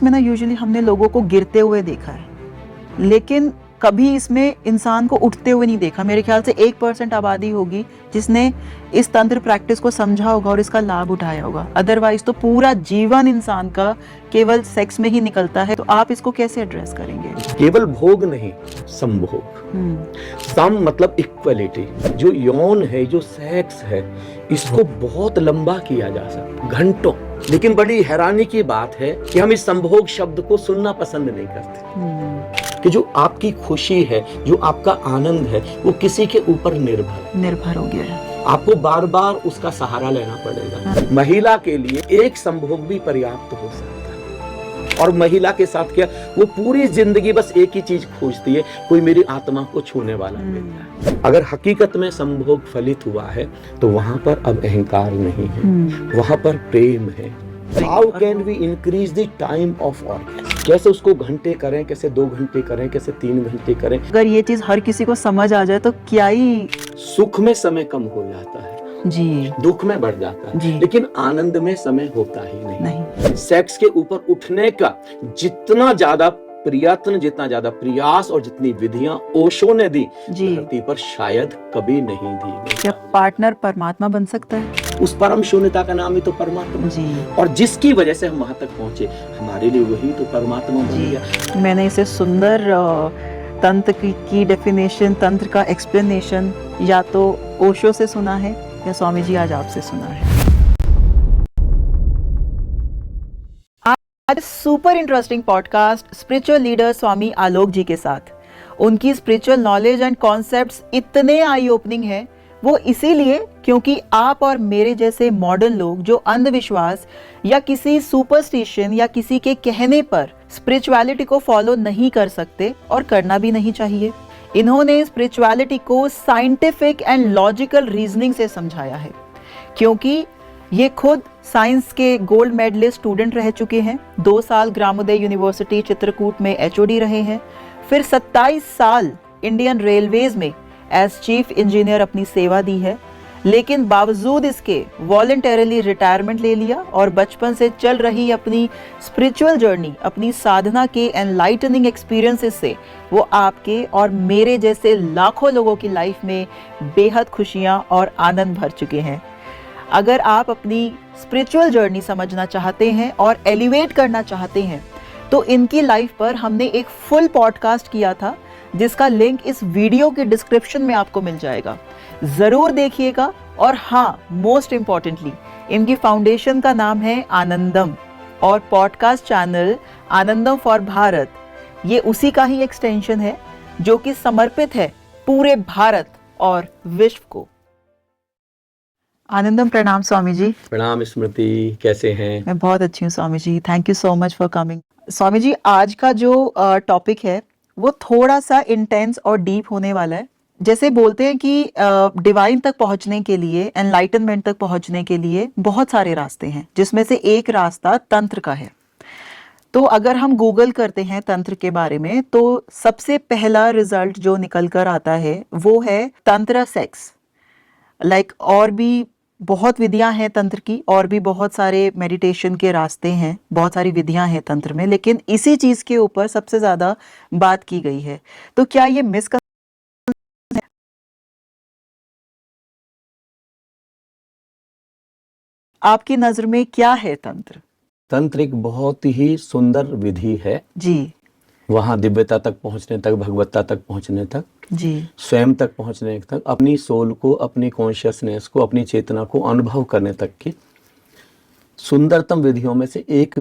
में ना यूजुअली हमने लोगों को गिरते हुए देखा है, लेकिन कभी इसमें इंसान को उठते हुए नहीं देखा। मेरे ख्याल से 1% आबादी होगी जिसने इस तंत्र प्रैक्टिस को समझा होगा और इसका लाभ उठाया होगा। अदरवाइज तो पूरा जीवन इंसान का केवल सेक्स में ही निकलता है। तो आप इसको कैसे एड्रेस करेंगे? केवल भोग नहीं, संभोग। सम मतलब इक्वलिटी। जो यौन है, जो सेक्स है, इसको बहुत लंबा किया जा सकता, घंटों। लेकिन बड़ी हैरानी की बात है कि हम इस संभोग शब्द को सुनना पसंद नहीं करते। कि जो आपकी खुशी है, जो आपका आनंद है, वो किसी के ऊपर निर्भर हो गया है। आपको बार बार उसका सहारा लेना पड़ेगा। महिला के लिए एक संभोग भी पर्याप्त हो सकता है। और महिला के साथ क्या, वो पूरी जिंदगी बस एक ही चीज खोजती है, कोई मेरी आत्मा को छूने वाला मिल जाए। अगर हकीकत में संभोग फलित हुआ है तो वहां पर अब अहंकार नहीं है, वहां पर प्रेम है। How can we increase the time of orgasm? कैसे उसको घंटे करें, कैसे 2 घंटे करें, कैसे 3 घंटे करें? अगर ये चीज हर किसी को समझ आ जाए तो क्या ही। सुख में समय कम हो जाता है जी, दुख में बढ़ जाता है जी। लेकिन आनंद में समय होता ही नहीं। सेक्स के ऊपर उठने का जितना ज्यादा प्रयत्न, जितना ज्यादा प्रयास और जितनी विधियां ओशो ने दी, धरती पर शायद कभी नहीं दी गई। क्या पार्टनर परमात्मा बन सकता है? उस परम शून्यता का नाम ही तो परमात्मा जी। और जिसकी वजह से हम वहां तक पहुंचे, हमारे लिए वही तो परमात्मा बन गया। मैंने इसे सुंदर तंत्र की डेफिनेशन, तंत्र का एक्सप्लेनेशन या तो ओशो से सुना है या स्वामी जी आज आपसे सुना है। आज super interesting podcast spiritual leader Swami Alok ji के साथ। उनकी स्पिरिचुअल नॉलेज एंड कॉन्सेप्ट्स इतने आई ओपनिंग हैं, वो इसीलिए क्योंकि आप और मेरे जैसे मॉडर्न लोग जो अंधविश्वास या किसी सुपरस्टिशन या किसी के कहने पर स्पिरिचुअलिटी को फॉलो नहीं कर सकते और करना भी नहीं चाहिए। इन्होंने स्पिरिचुअलिटी को साइंटिफिक एंड लॉजिकल रीजनिंग से समझाया है, क्योंकि ये खुद साइंस के गोल्ड मेडलिस्ट स्टूडेंट रह चुके हैं। 2 साल ग्रामोदय यूनिवर्सिटी चित्रकूट में HOD रहे हैं, फिर 27 साल इंडियन रेलवेज में एज चीफ इंजीनियर अपनी सेवा दी है। लेकिन बावजूद इसके वॉलंटरली रिटायरमेंट ले लिया और बचपन से चल रही अपनी स्पिरिचुअल जर्नी, अपनी साधना के एनलाइटनिंग एक्सपीरियंसेस से वो आपके और मेरे जैसे लाखों लोगों की लाइफ में बेहद खुशियां और आनंद भर चुके हैं। अगर आप अपनी स्पिरिचुअल जर्नी समझना चाहते हैं और एलिवेट करना चाहते हैं तो इनकी लाइफ पर हमने एक फुल पॉडकास्ट किया था, जिसका लिंक इस वीडियो के डिस्क्रिप्शन में आपको मिल जाएगा। जरूर देखिएगा। और हाँ, मोस्ट इम्पॉर्टेंटली, इनकी फाउंडेशन का नाम है आनंदम और podcast channel Anandam for Bharat ये उसी का ही एक्सटेंशन है, जो कि समर्पित है पूरे भारत और विश्व को। आनंदम, प्रणाम स्वामी जी। प्रणाम स्मृति, कैसे हैं? मैं बहुत अच्छी हूँ Swami ji, thank you so much for coming. Swami ji, आज का जो टॉपिक है वो थोड़ा सा इंटेंस और डीप होने वाला है। जैसे बोलते हैं कि डिवाइन तक पहुंचने के लिए, एनलाइटनमेंट तक पहुंचने के लिए बहुत सारे रास्ते हैं, जिसमें से एक रास्ता तंत्र का है। तो अगर हम गूगल करते हैं तंत्र के बारे में तो सबसे पहला रिजल्ट जो निकल कर आता है वो है तंत्र सेक्स। और भी बहुत विधियां हैं तंत्र की, और भी बहुत सारे मेडिटेशन के रास्ते हैं, बहुत सारी विधियां हैं तंत्र में, लेकिन इसी चीज के ऊपर सबसे ज्यादा बात की गई है। तो क्या ये आपकी नजर में क्या है तंत्र? तंत्र एक बहुत ही सुंदर विधि है जी। वहां दिव्यता तक पहुंचने तक, भगवत्ता तक पहुंचने तक, जी, स्वयं तक पहुंचने तक, अपनी सोल को, अपनी कॉन्शियसनेस को, अपनी चेतना को अनुभव करने तक की सुंदरतम विधियों में से एक